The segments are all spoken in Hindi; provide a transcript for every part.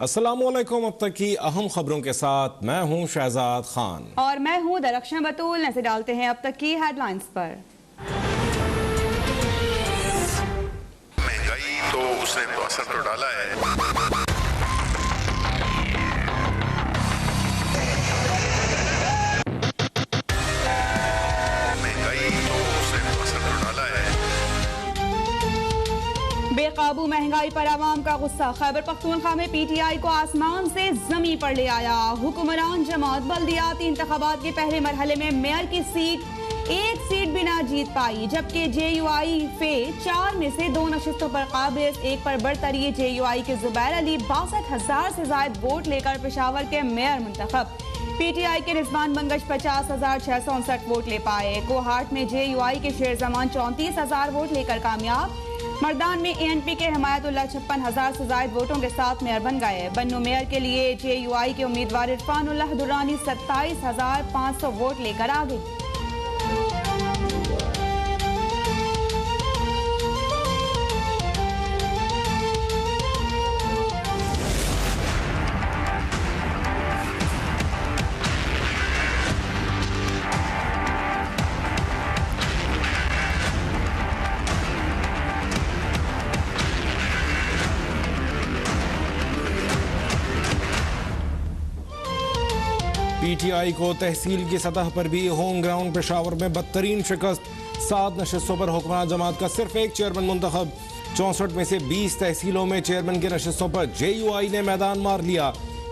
अस्सलामुअलैकुम। अब तक की अहम खबरों के साथ मैं हूं शहजाद खान और मैं हूं दरख्शां बतूल। नजर डालते हैं अब तक की हेडलाइंस पर। महंगाई तो उसने तो असर तो डाला है। बेकाबू महंगाई पर आवाम का गुस्सा। खैबर पख्तूनख्वा में पीटीआई को आसमान से जमीन पर ले आया। हुक्मरान जमात बल्दियाती इंतखाबात के पहले मरहले में मेयर की एक सीट भी ना जीत पाई, जबकि जेयूआई फे 4 में से 2 नशिस्तों पर काबिज। एक पर बरतरी जेयूआई के जुबैर अली 62,000 से ज्यादा वोट लेकर पेशावर के मेयर मुंतखब। पीटीआई के रिजवान बंगश 50,659 वोट ले पाए। कोहाट में जेयूआई के शेर जमान 34,000 वोट लेकर कामयाब। मर्दान में एएनपी के हिमायतुल्लाह 56,000 से ज्यादा वोटों के साथ मेयर बन गए। बन्नू मेयर के लिए जेयूआई के उम्मीदवार इरफानुल्लाह दुरानी 27,500 वोट लेकर आ गई। पीटीआई को तहसील की सतह पर भी होम ग्राउंड पेशावर में बदतरीन शिकस्त। 7 नशिस्तों पर हुक्मरान जमात का सिर्फ एक चेयरमैन मुंतखब। 64 में से 20 तहसीलों में चेयरमैन की नशिस्तों पर जेयूआई ने मैदान मार लिया।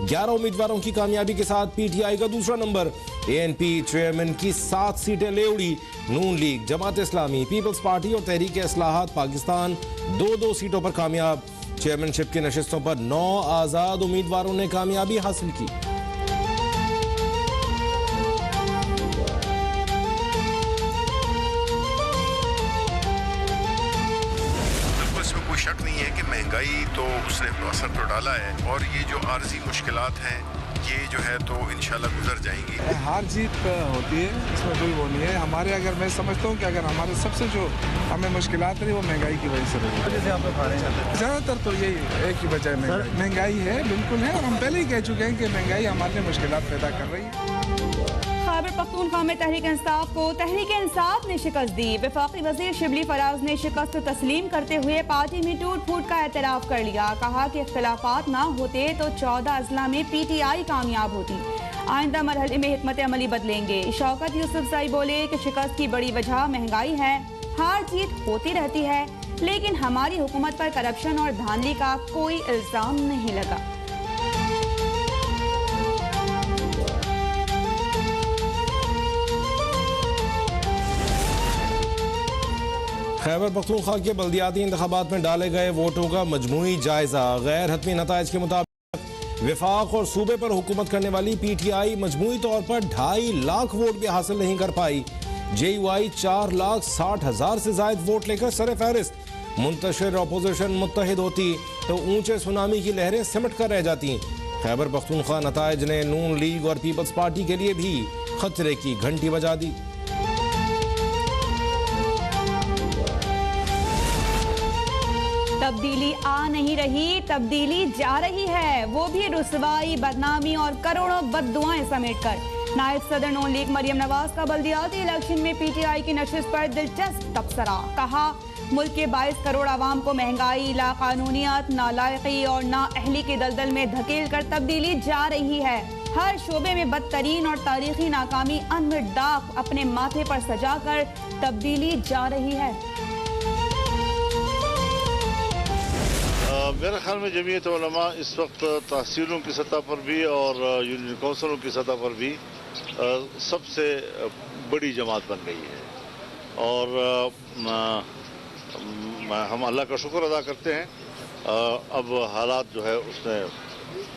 11 उम्मीदवारों की कामयाबी के साथ पीटीआई का दूसरा नंबर। एएनपी चेयरमैन की 7 सीटें ले उड़ी। नून league, Jamaat Islami, peoples party और तहरीक इस्लाहात पाकिस्तान 2-2 सीटों पर कामयाब। चेयरमैनशिप की नशिस्तों पर 9 आजाद उम्मीदवारों ने कामयाबी हासिल की। शक नहीं है कि महंगाई तो उसने तो असर तो डाला है, और ये जो आर्जी मुश्किलात हैं ये जो है तो इंशाल्लाह गुजर जाएंगी। हार जीत होती है, इसमें कोई वो नहीं है। हमारे अगर मैं समझता हूँ कि अगर हमारे सबसे जो हमें मुश्किलात रही वो महंगाई की वजह से रही है। ज़्यादातर तो यही एक ही वजह महंगाई है, बिल्कुल है। और हम पहले ही कह चुके हैं कि महंगाई हमारे लिए मुश्किलात पैदा कर रही है। खैबर पख्तूनख्वा में तहरीक इंसाफ को तहरीक इंसाफ ने शिकस्त दी। वफाकी वजीर शिबली फराज ने शिकस्त तस्लीम करते हुए पार्टी में टूट फूट का एतराफ कर लिया। कहा कि इख्तिलाफात ना होते तो 14 अजला में पीटीआई कामयाब होती। आइंदा मरहले में हिकमत अमली बदलेंगे। शौकत यूसुफजई बोले कि शिकस्त की बड़ी वजह महंगाई है। हार जीत होती रहती है, लेकिन हमारी हुकूमत पर करप्शन और धांधली का कोई इल्जाम नहीं लगा। खैबर पख्तूनख्वा के बल्दियाती इंतखाबात में डाले गए वोटों का मजमूई जायजा। गैर हतमी नताइज के मुताबिक विफाक और सूबे पर हुकूमत करने वाली पीटीआई मजमूई तौर पर 2.5 लाख वोट भी हासिल नहीं कर पाई। जेयूआई 4,60,000 से ज्यादा वोट लेकर सर फहरिस्त। मुंतशिर अपोजिशन मुत्तहिद होती तो ऊंचे सुनामी की लहरें सिमट कर रह जाती। खैबर पख्तूनख्वा नताइज ने नून लीग और पीपल्स पार्टी के लिए भी खतरे की घंटी बजा दी। तब्दीली आ नहीं रही, तब्दीली जा रही है, वो भी रुसवाई, बदनामी और करोड़ों बद्दुआएं समेटकर। नायब सदर नून लीग मरियम नवाज का बल्दियाती इलेक्शन में पीटीआई की नशिस्त पर दिलचस्प तबसरा। कहा, मुल्क के 22 करोड़ आवाम को महंगाई, लाकानूनियत, नालायकी और नाअहली के दलदल में धकेल कर तब्दीली जा रही है। हर शोबे में बदतरीन और तारीखी नाकामी अनमिट दाग अपने माथे पर सजाकर तब्दीली जा रही है। मेरे ख्याल में जमीयत उलमा इस वक्त तहसीलों की सतह पर भी और यूनियन कौंसलों की सतह पर भी सबसे बड़ी जमात बन गई है। और हम अल्लाह का शुक्र अदा करते हैं। अब हालात जो है उसने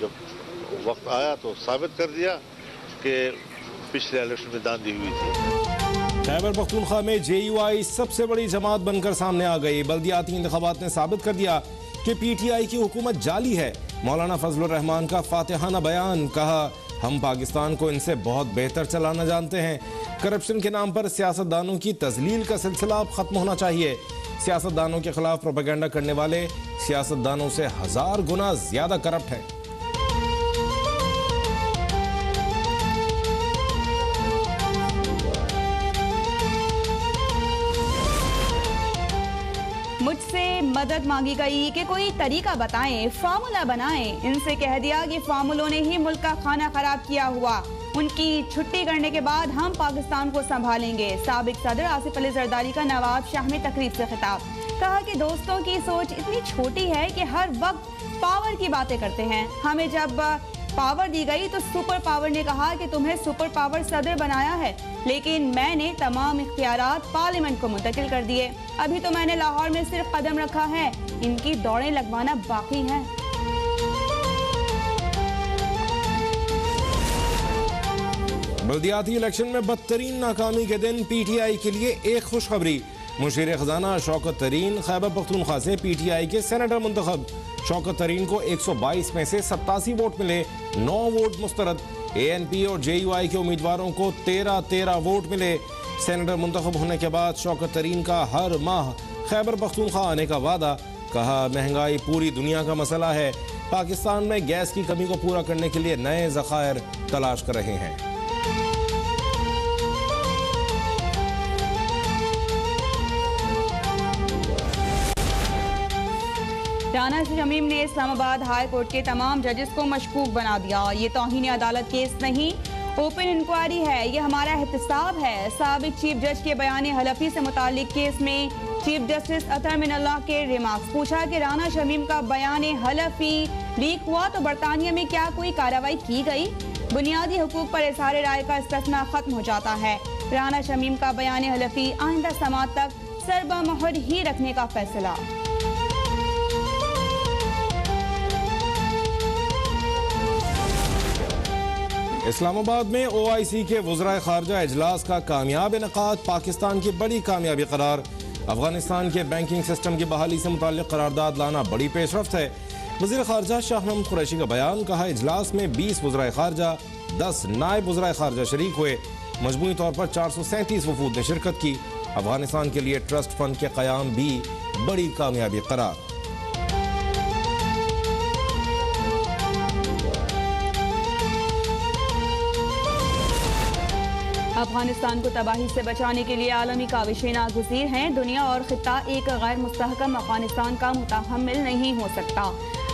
जब वक्त आया तो साबित कर दिया कि पिछले इलेक्शन में दांधी हुई थी। खैबर पख्तूनख्वा में जेयूआई सबसे बड़ी जमात बनकर सामने आ गई। बल्दियाती इंतखाबात ने साबित कर दिया कि पीटीआई की हुकूमत जाली है। मौलाना फजलुर रहमान का फातिहाना बयान। कहा, हम पाकिस्तान को इनसे बहुत बेहतर चलाना जानते हैं। करप्शन के नाम पर सियासतदानों की तजलील का सिलसिला अब खत्म होना चाहिए। सियासतदानों के खिलाफ प्रोपेगेंडा करने वाले सियासतदानों से 1000 गुना ज्यादा करप्ट हैं। मदद मांगी गई कि कोई तरीका बताएं, फार्मूला बनाएं। इनसे कह दिया कि फार्मूलों ने ही मुल्क का खाना खराब किया हुआ, उनकी छुट्टी करने के बाद हम पाकिस्तान को संभालेंगे। साबिक सदर आसिफ अली जरदारी का नवाब शाह में तकरीब से खिताब, कहा कि दोस्तों की सोच इतनी छोटी है कि हर वक्त पावर की बातें करते हैं। हमें जब पावर दी गई तो सुपर पावर ने कहा कि तुम्हें सुपर पावर सदर बनाया है, लेकिन मैंने तमाम इख्तियारात पार्लियामेंट को मुंतकिल कर दिए। अभी तो मैंने लाहौर में सिर्फ कदम रखा है, इनकी दौड़ें लगवाना बाकी है। बल्दियाती इलेक्शन में बदतरीन नाकामी के दिन PTI के लिए एक खुशखबरी। मुशीर खजाना शौकत तरीन खैबर पख्तूनख्वा से PTI के सेनेटर मुंतखब। शौकत तरीन को 122 में से 87 वोट मिले, 9 वोट मुस्तरद। ANP और JUI के उम्मीदवारों को 13 वोट मिले। सेनेटर मुंतखब होने के बाद शौकत तरीन का हर माह खैबर पख्तूनख्वा आने का वादा। कहा महंगाई पूरी दुनिया का मसला है, पाकिस्तान में गैस की कमी को पूरा करने के लिए नए ज़खायर तलाश कर रहे हैं। राना शमीम ने इस्लामाबाद हाई कोर्ट के तमाम जजेस को मशकूक बना दिया। ये तौहीन अदालत केस नहीं, ओपन इंक्वायरी है, ये हमारा एहतसाब है। साबिक चीफ जज के बयान हलफी से मुतालिक केस में चीफ जस्टिस अतर मिनल्लाह के रिमार्क्स। पूछा कि राना शमीम का बयान हलफी लीक हुआ तो बरतानिया में क्या कोई कार्रवाई की गई? बुनियादी हुकूक पर इज़हार राय का इस्तिस्ना खत्म हो जाता है। राना शमीम का बयान हलफी आइंदा समात तक सरबमोहर ही रखने का फैसला। इस्लामाबाद में OIC के वज़राए ख़ारजा इजलास का कामयाब इनेकाद पाकिस्तान की बड़ी कामयाबी करार। अफगानिस्तान के बैंकिंग सिस्टम की बहाली से मुताल्लिक़ करारदाद लाना बड़ी पेशरफ्त है। वज़ीर ख़ारजा शाह महमूद कुरैशी का बयान। कहा इजलास में 20 वज़राए ख़ारजा, 10 नायब वज़राए ख़ारजा शरीक हुए। मजमूई तौर पर 437 वफूद ने शिरकत की। अफगानिस्तान के लिए ट्रस्ट फंड के क़याम भी बड़ी कामयाबी करार। अफगानिस्तान को तबाही से बचाने के लिए आलमी काविशें नागुज़ीर हैं। दुनिया और खित्ता एक गैर मुस्तहकम अफगानिस्तान का मुतहम्मिल नहीं हो सकता।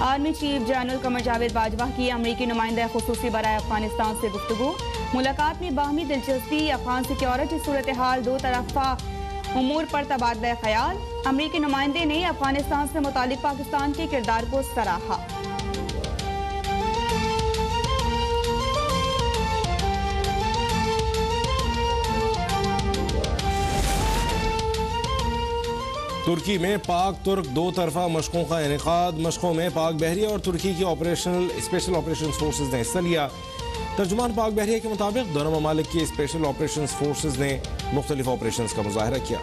Army chief general Qamar Javed Bajwa की अमरीकी नुमाइंदा खुसूसी बराए अफगानिस्तान से गुफ्तगू। मुलाकात में बाहमी दिलचस्पी, अफगान सिक्योरिटी सूरत हाल, दो तरफा उमूर पर तबादला ख्याल। अमरीकी नुमाइंदे ने अफगानिस्तान से मुतालिक पाकिस्तान के किरदार को सराहा। तुर्की में पाक तुर्क दो तरफा मशकों का इनेकाद। मशकों में पाक बहरिया और तुर्की की स्पेशल ऑपरेशन फोर्सेज ने हिस्सा लिया। तर्जुमान पाक बहरिया के मुताबिक दोनों ममालिक की स्पेशल ऑपरेशन फोर्सेज ने मुख्तलिफ ऑपरेशन का मुजाहरा किया।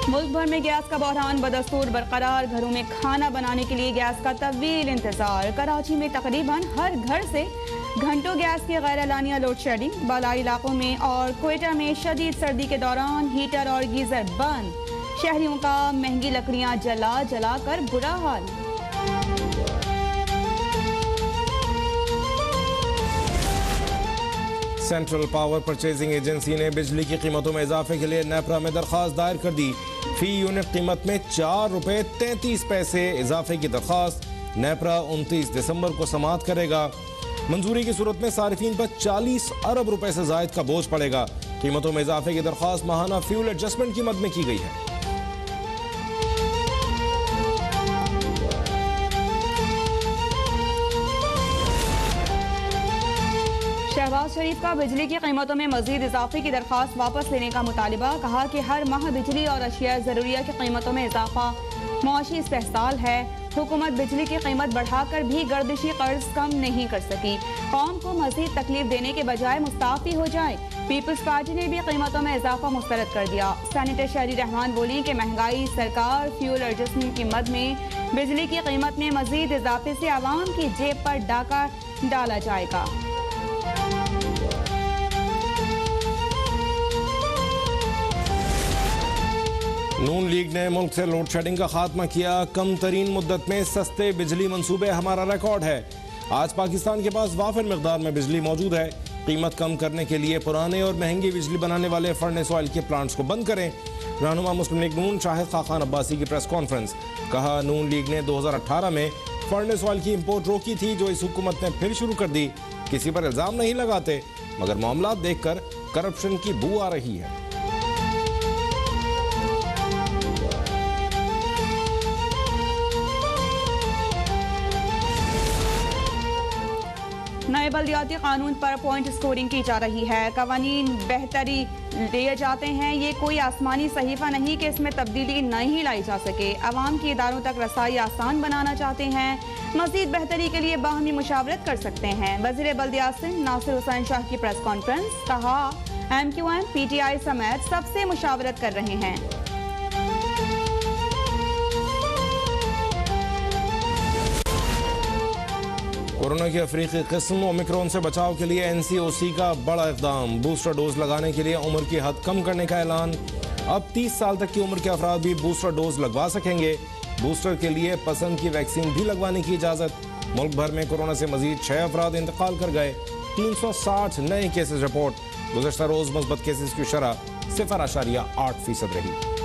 मुल्क भर में गैस का बहरान बदस्तूर बरकरार। घरों में खाना बनाने के लिए गैस का तवील इंतजार। कराची में तकरीबन हर घर से घंटों गैस की गैर एलानिया लोड शेडिंग। बालाई इलाकों में और क्वेटा में शदीद सर्दी के दौरान हीटर और गीजर बंद। शहरियों का महंगी लकड़ियां जला जला कर बुरा हाल। सेंट्रल पावर परचेजिंग एजेंसी ने बिजली की कीमतों में इजाफे के लिए नेपरा में दरख्वास्त दायर कर दी। फी यूनिट कीमत में ₹4.33 इजाफे की दरख्वास्त नेपरा 29 दिसंबर को समाअत करेगा। मंजूरी की सूरत में सारिफीन पर 40 अरब रुपए से जायद का बोझ पड़ेगा। कीमतों में इजाफे की दरख्वास्त माहाना फ्यूल एडजस्टमेंट की मद में की गई है। शहबाज शरीफ का बिजली की कीमतों में मजीद इजाफे की दरख्वास्त वापस लेने का मुतालिबा। कहा कि हर माह बिजली और अशिया जरूरिया की कीमतों में इजाफा मुआशी इस्तेहसाल है। हुकूमत बिजली की कीमत बढ़ाकर भी गर्दिशी कर्ज कम नहीं कर सकी। कौम को मजीद तकलीफ देने के बजाय मुस्ताफी हो जाए। पीपल्स पार्टी ने भी कीमतों में इजाफा मुस्तरद कर दिया। सेनेटर शहरी रहमान बोली कि महंगाई, सरकार, फ्यूल एडजस्टमेंट की मद में बिजली की कीमत में मजीद इजाफे से आवाम की जेब पर डाका डाला जाएगा। नून लीग ने मुल्क से लोड शेडिंग का खात्मा किया। कम तरीन मुद्दत में सस्ते बिजली मंसूबे हमारा रिकॉर्ड है। आज पाकिस्तान के पास वाफिर मिकदार में बिजली मौजूद है। कीमत कम करने के लिए पुराने और महंगी बिजली बनाने वाले फर्नेस ऑयल के प्लांट्स को बंद करें। रहनुमा मुस्लिम लीग नून शाहिद खाखान अब्बासी की प्रेस कॉन्फ्रेंस। कहा, नून लीग ने 2018 में फर्नेस ऑयल की इंपोर्ट रोकी थी, जो इस हुकूमत ने फिर शुरू कर दी। किसी पर इल्जाम नहीं लगाते, मगर मामला देखकर करप्शन की बू आ रही है। नए बल्दियाती कानून पर पॉइंट स्कोरिंग की जा रही है। कवानीन बेहतरी लिए जाते हैं। ये कोई आसमानी सहीफा नहीं कि इसमें तब्दीली नहीं लाई जा सके। अवाम की इदारों तक रसाई आसान बनाना चाहते हैं। मजीद बेहतरी के लिए बाहमी मुशावरत कर सकते हैं। वज़ीर बल्दियात सिंध नासिर हुसैन शाह की प्रेस कॉन्फ्रेंस। कहा, MQM PTI समेत सबसे मुशावरत कर रहे हैं। कोरोना की अफ्रीकी किस्म ओमिक्रॉन से बचाव के लिए NCOC का बड़ा इक़दाम। बूस्टर डोज लगाने के लिए उम्र की हद कम करने का ऐलान। अब 30 साल तक की उम्र के अफराद भी बूस्टर डोज लगवा सकेंगे। बूस्टर के लिए पसंद की वैक्सीन भी लगवाने की इजाज़त। मुल्क भर में कोरोना से मजीद 6 अफराद इंतकाल कर गए। 360 नए केसेस रिपोर्ट। गुज़श्ता रोज़ मुस्बत केसेस की शरह 0.8% रही।